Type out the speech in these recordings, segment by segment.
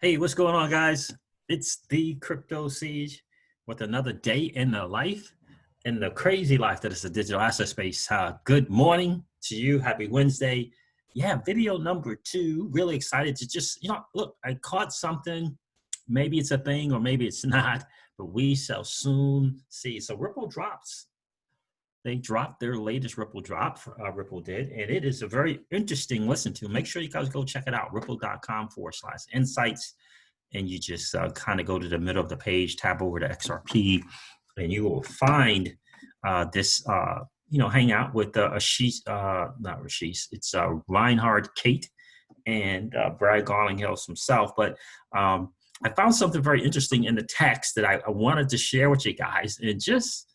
Hey, what's going on, guys? It's the Crypto Siege with another day in the life, in the crazy life that is the digital asset space. Good morning to you. Happy Wednesday. Yeah, video number 2. Really excited to just, look, I caught something. Maybe it's a thing or maybe it's not, but we shall soon see. So Ripple drops. They dropped their latest Ripple drop, Ripple did, and it is a very interesting listen to. Make sure you guys go check it out, ripple.com/insights. And you just kind of go to the middle of the page, tab over to XRP, and you will find this, hang out with Ashish, not Ashish, it's Reinhard Kate and Brad Garlinghouse himself. But I found something very interesting in the text that I wanted to share with you guys. And just,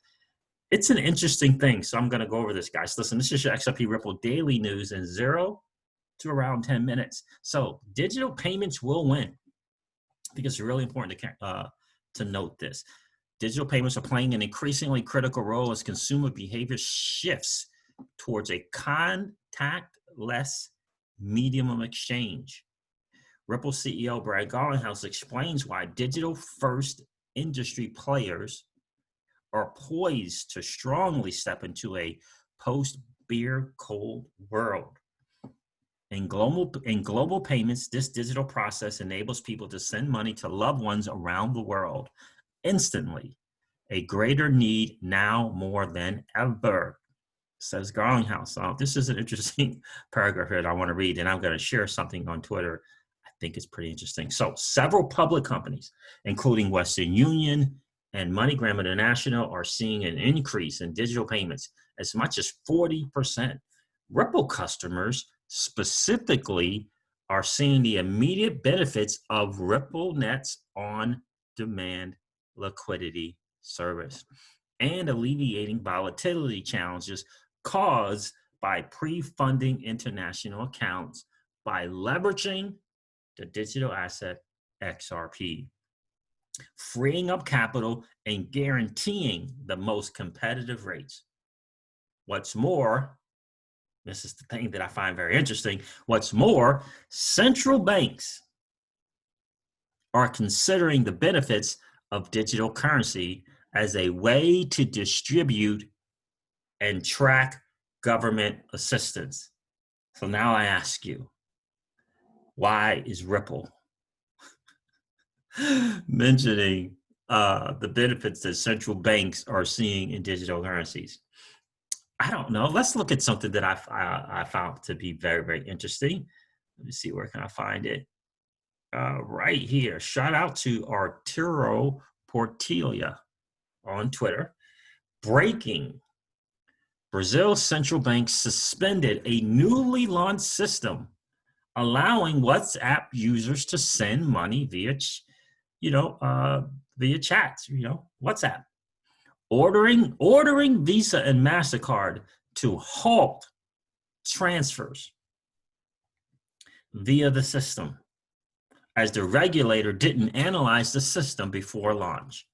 it's an interesting thing. So I'm going to go over this, guys. Listen, this is your XRP Ripple daily news in 0 to around 10 minutes. So digital payments will win. I think it's really important to note this. Digital payments are playing an increasingly critical role as consumer behavior shifts towards a contactless medium of exchange. Ripple CEO Brad Garlinghouse explains why digital-first industry players are poised to strongly step into a post-beer cold world. In global payments, this digital process enables people to send money to loved ones around the world instantly, a greater need now more than ever, says Garlinghouse. This is an interesting paragraph here that I want to read, and I'm going to share something on Twitter. I think it's pretty interesting. So several public companies, including Western Union and MoneyGram International, are seeing an increase in digital payments as much as 40%. Ripple customers specifically are seeing the immediate benefits of RippleNet's on-demand liquidity service and alleviating volatility challenges caused by pre-funding international accounts by leveraging the digital asset XRP, freeing up capital and guaranteeing the most competitive rates. What's more, this is the thing that I find very interesting. What's more, central banks are considering the benefits of digital currency as a way to distribute and track government assistance. So now I ask you, why is Ripple mentioning the benefits that central banks are seeing in digital currencies? I don't know. Let's look at something that I found to be very, very interesting. Let me see, where can I find it? Right here. Shout out to Arturo Portilla on Twitter. Breaking. Brazil's central bank suspended a newly launched system allowing WhatsApp users to send money via, via chats, WhatsApp. Ordering Visa and MasterCard to halt transfers via the system, as the regulator didn't analyze the system before launch.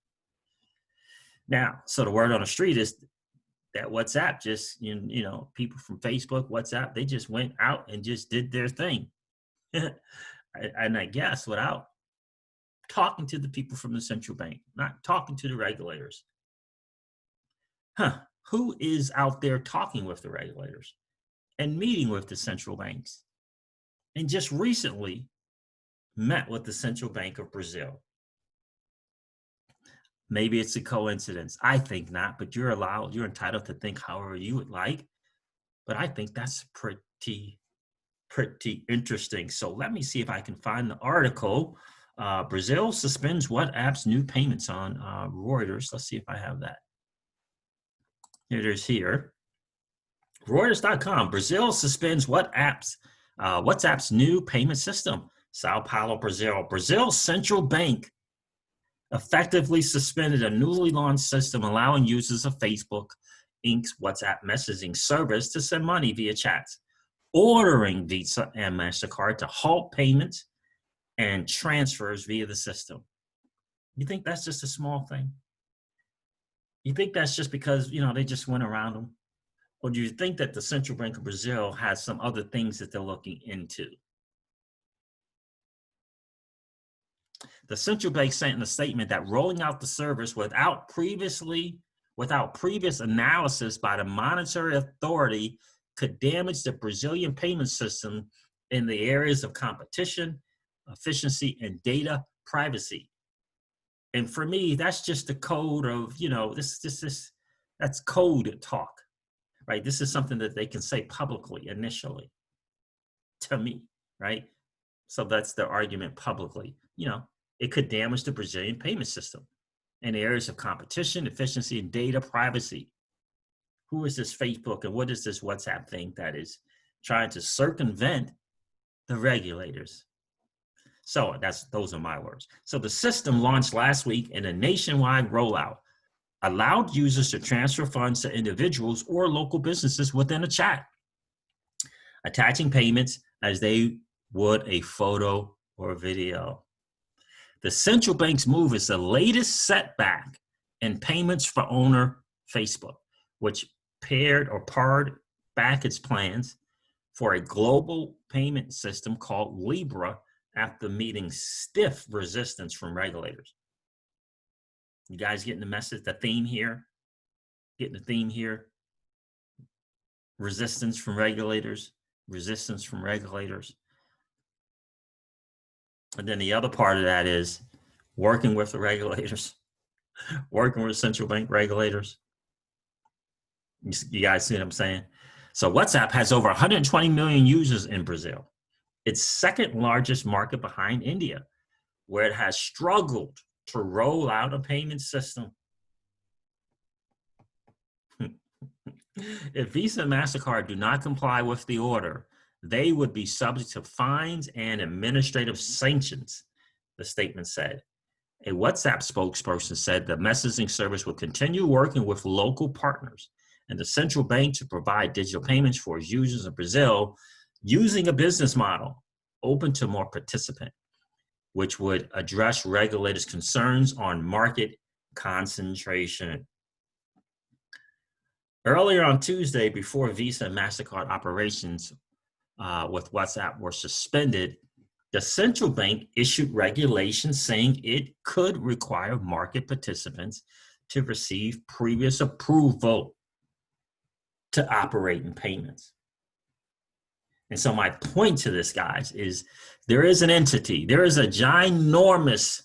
Now, so the word on the street is that WhatsApp just, people from Facebook, WhatsApp, they just went out and just did their thing. And I guess without talking to the people from the central bank, not talking to the regulators. Who is out there talking with the regulators and meeting with the central banks? And just recently met with the Central Bank of Brazil. Maybe it's a coincidence. I think not, but you're entitled to think however you would like. But I think that's pretty interesting. So let me see if I can find the article. Brazil suspends WhatsApp's new payments on Reuters. Let's see if I have that. It is here. Reuters.com. Brazil suspends WhatsApp's new payment system. Sao Paulo, Brazil. Brazil's central bank effectively suspended a newly launched system allowing users of Facebook Inc.'s WhatsApp messaging service to send money via chats, ordering Visa and MasterCard to halt payments and transfers via the system. You think that's just a small thing? You think that's just because, they just went around them? Or do you think that the Central Bank of Brazil has some other things that they're looking into? The central bank sent in a statement that rolling out the service without previous analysis by the monetary authority could damage the Brazilian payment system in the areas of competition, efficiency, and data privacy. And for me, that's just the code of, that's code talk, right? This is something that they can say publicly initially to me, right? So that's their argument publicly. It could damage the Brazilian payment system in areas of competition, efficiency, and data privacy. Who is this Facebook and what is this WhatsApp thing that is trying to circumvent the regulators? So those are my words. So the system launched last week in a nationwide rollout, allowed users to transfer funds to individuals or local businesses within a chat, attaching payments as they would a photo or video. The central bank's move is the latest setback in payments for owner Facebook, which pared back its plans for a global payment system called Libra after meeting stiff resistance from regulators. You guys getting the message, the theme here? Getting the theme here? Resistance from regulators. And then the other part of that is working with the regulators, working with central bank regulators. You guys see what I'm saying? So WhatsApp has over 120 million users in Brazil. Its second largest market behind India, where it has struggled to roll out a payment system. If Visa and MasterCard do not comply with the order, they would be subject to fines and administrative sanctions, the statement said. A WhatsApp spokesperson said the messaging service will continue working with local partners and the central bank to provide digital payments for its users in Brazil using a business model open to more participants, which would address regulators' concerns on market concentration. Earlier on Tuesday, before Visa and MasterCard operations with WhatsApp were suspended, the central bank issued regulations saying it could require market participants to receive previous approval to operate in payments. And so my point to this, guys, is there is an entity, there is a ginormous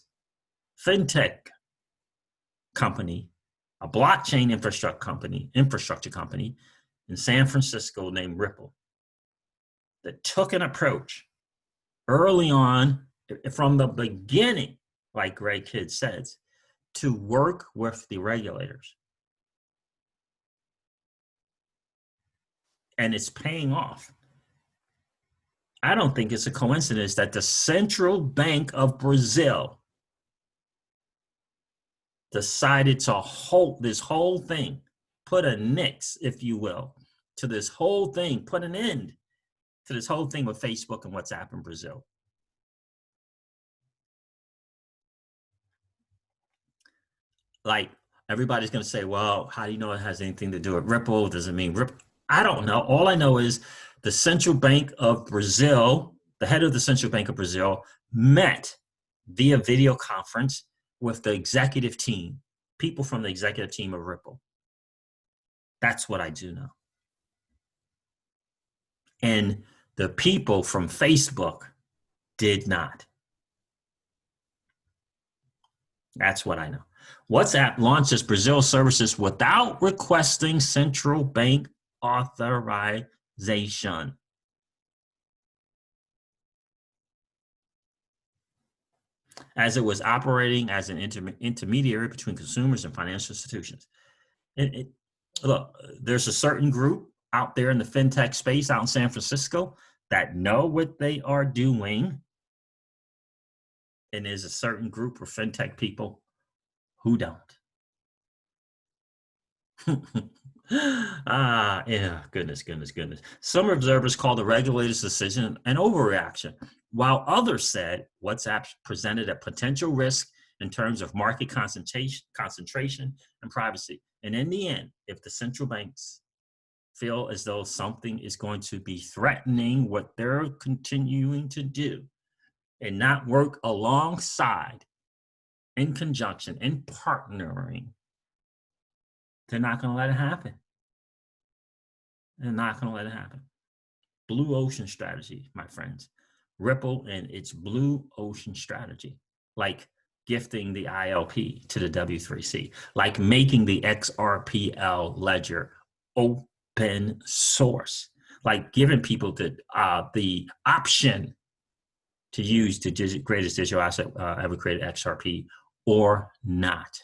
fintech company, a blockchain infrastructure company in San Francisco named Ripple that took an approach early on from the beginning, like Greg Kidd says, to work with the regulators. And it's paying off. I don't think it's a coincidence that the Central Bank of Brazil decided to halt this whole thing, put a nix, if you will, to this whole thing, put an end to this whole thing with Facebook and WhatsApp in Brazil. Like, everybody's going to say, well, how do you know it has anything to do with Ripple? Does it mean Ripple? I don't know. All I know is the Central Bank of Brazil, the head of the Central Bank of Brazil, met via video conference with the executive team, people from the executive team of Ripple. That's what I do know. And the people from Facebook did not. That's what I know. WhatsApp launches Brazil services without requesting central bank authorization. As it was operating as an intermediary between consumers and financial institutions. Look, there's a certain group out there in the fintech space out in San Francisco that know what they are doing. And there's a certain group of fintech people who don't. Yeah, goodness. Some observers call the regulator's decision an overreaction, while others said WhatsApp presented a potential risk in terms of market concentration and privacy. And in the end, if the central banks feel as though something is going to be threatening what they're continuing to do and not work alongside in conjunction, in partnering, they're not going to let it happen. They're not going to let it happen. Blue ocean strategy, my friends. Ripple and its blue ocean strategy, like gifting the ILP to the W3C, like making the XRPL ledger open source, like giving people the option to use the greatest digital asset ever created, XRP, or not.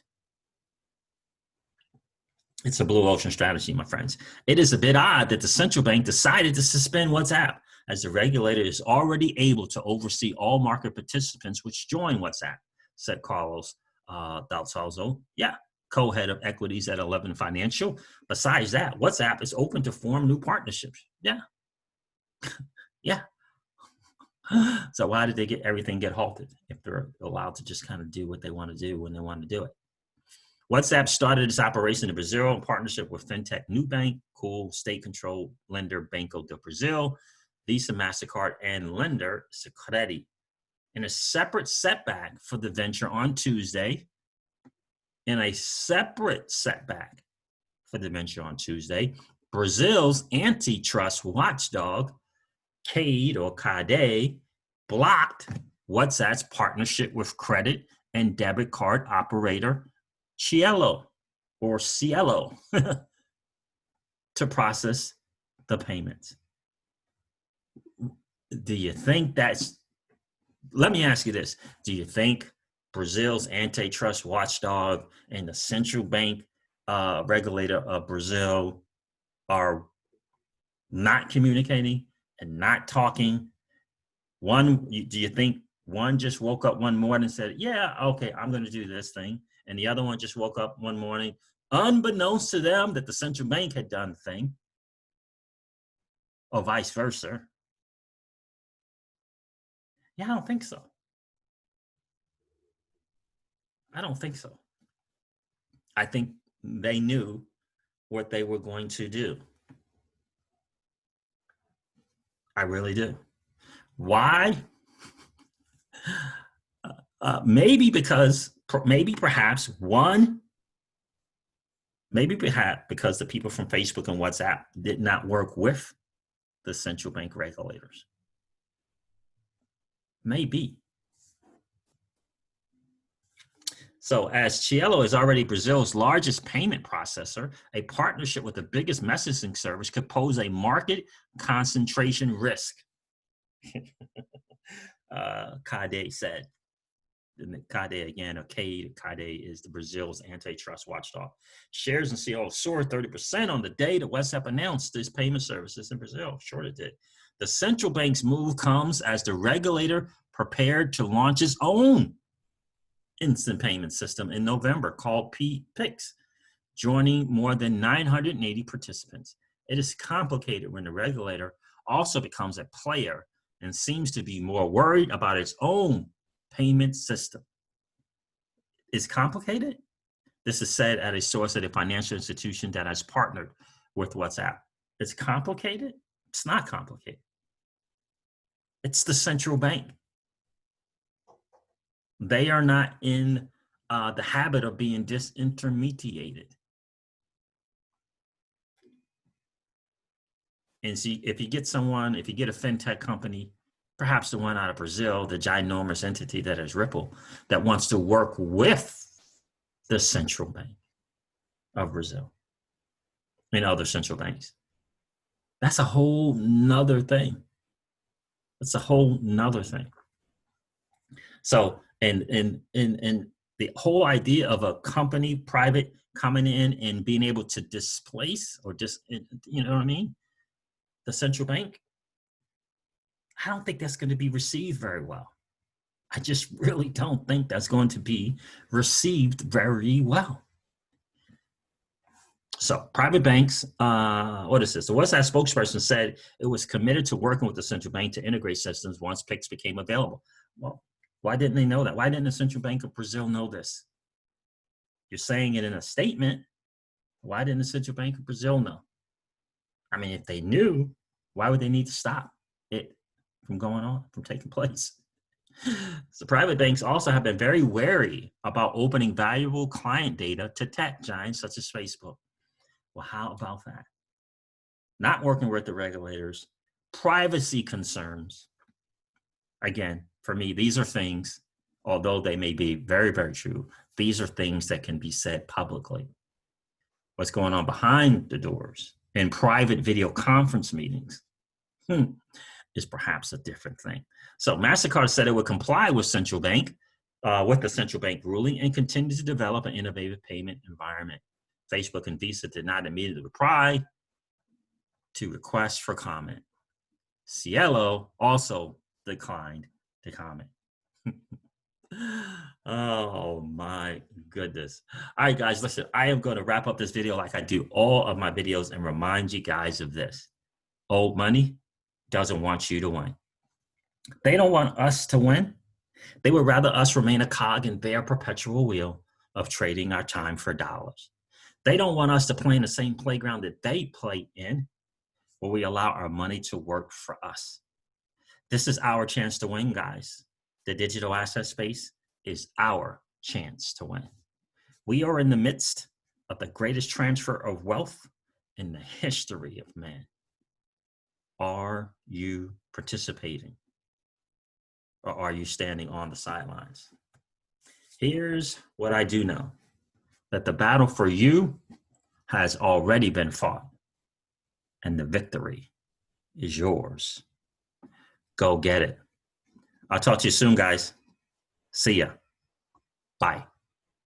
It's a blue ocean strategy, my friends. It is a bit odd that the central bank decided to suspend WhatsApp, as the regulator is already able to oversee all market participants which join WhatsApp, said Carlos Dalsalzo, co-head of equities at 11 Financial. Besides that, WhatsApp is open to form new partnerships. Yeah. So why did they get everything get halted if they're allowed to just kind of do what they want to do when they want to do it? WhatsApp started its operation in Brazil in partnership with fintech Nubank, cool state-controlled lender Banco do Brasil, Visa, MasterCard, and lender Sicredi. In a separate setback for the venture on Tuesday, Brazil's antitrust watchdog, CADE, blocked WhatsApp's partnership with credit and debit card operator Cielo to process the payments. Do you think let me ask you this. Do you think Brazil's antitrust watchdog and the central bank regulator of Brazil are not communicating and not talking? Do you think one just woke up one morning and said, yeah, okay, I'm going to do this thing, and the other one just woke up one morning, unbeknownst to them, that the central bank had done the thing, or vice versa? Yeah, I don't think so. I don't think so. I think they knew what they were going to do. I really do. Why? Maybe because because the people from Facebook and WhatsApp did not work with the central bank regulators. Maybe. So as Cielo is already Brazil's largest payment processor, a partnership with the biggest messaging service could pose a market concentration risk, CADE said. CADE again, or CADE is the Brazil's antitrust watchdog. Shares in Cielo soared 30% on the day that WhatsApp announced its payment services in Brazil. Sure it did. The central bank's move comes as the regulator prepared to launch its own instant payment system in November called PIX, joining more than 980 participants. It is complicated when the regulator also becomes a player and seems to be more worried about its own payment system. It's complicated? This is said at a source at a financial institution that has partnered with WhatsApp. It's complicated? It's not complicated. It's the central bank. They are not in the habit of being disintermediated. And see, if you get a fintech company, perhaps the one out of Brazil, the ginormous entity that is Ripple, that wants to work with the central bank of Brazil and other central banks, that's a whole nother thing. That's a whole nother thing. So, and the whole idea of a company, private, coming in and being able to displace or just, you know what I mean? The central bank, I don't think that's going to be received very well. I just really don't think that's going to be received very well. So private banks, what is this? The WhatsApp spokesperson said it was committed to working with the central bank to integrate systems once PIX became available. Well, why didn't they know that? Why didn't the Central Bank of Brazil know this? You're saying it in a statement. Why didn't the Central Bank of Brazil know? I mean, if they knew, why would they need to stop it from going on, from taking place? So private banks also have been very wary about opening valuable client data to tech giants such as Facebook. Well, how about that? Not working with the regulators, privacy concerns. Again, for me, these are things, although they may be very, very true, these are things that can be said publicly. What's going on behind the doors in private video conference meetings is perhaps a different thing. So MasterCard said it would comply with the central bank ruling and continue to develop an innovative payment environment. Facebook and Visa did not immediately reply to requests for comment. Cielo also declined to comment. Oh my goodness. All right, guys, listen, I am going to wrap up this video like I do all of my videos and remind you guys of this. Old money doesn't want you to win. They don't want us to win. They would rather us remain a cog in their perpetual wheel of trading our time for dollars. They don't want us to play in the same playground that they play in, where we allow our money to work for us. This is our chance to win, guys. The digital asset space is our chance to win. We are in the midst of the greatest transfer of wealth in the history of man. Are you participating? Or are you standing on the sidelines? Here's what I do know, that the battle for you has already been fought, and the victory is yours. Go get it. I'll talk to you soon, guys. See ya. Bye.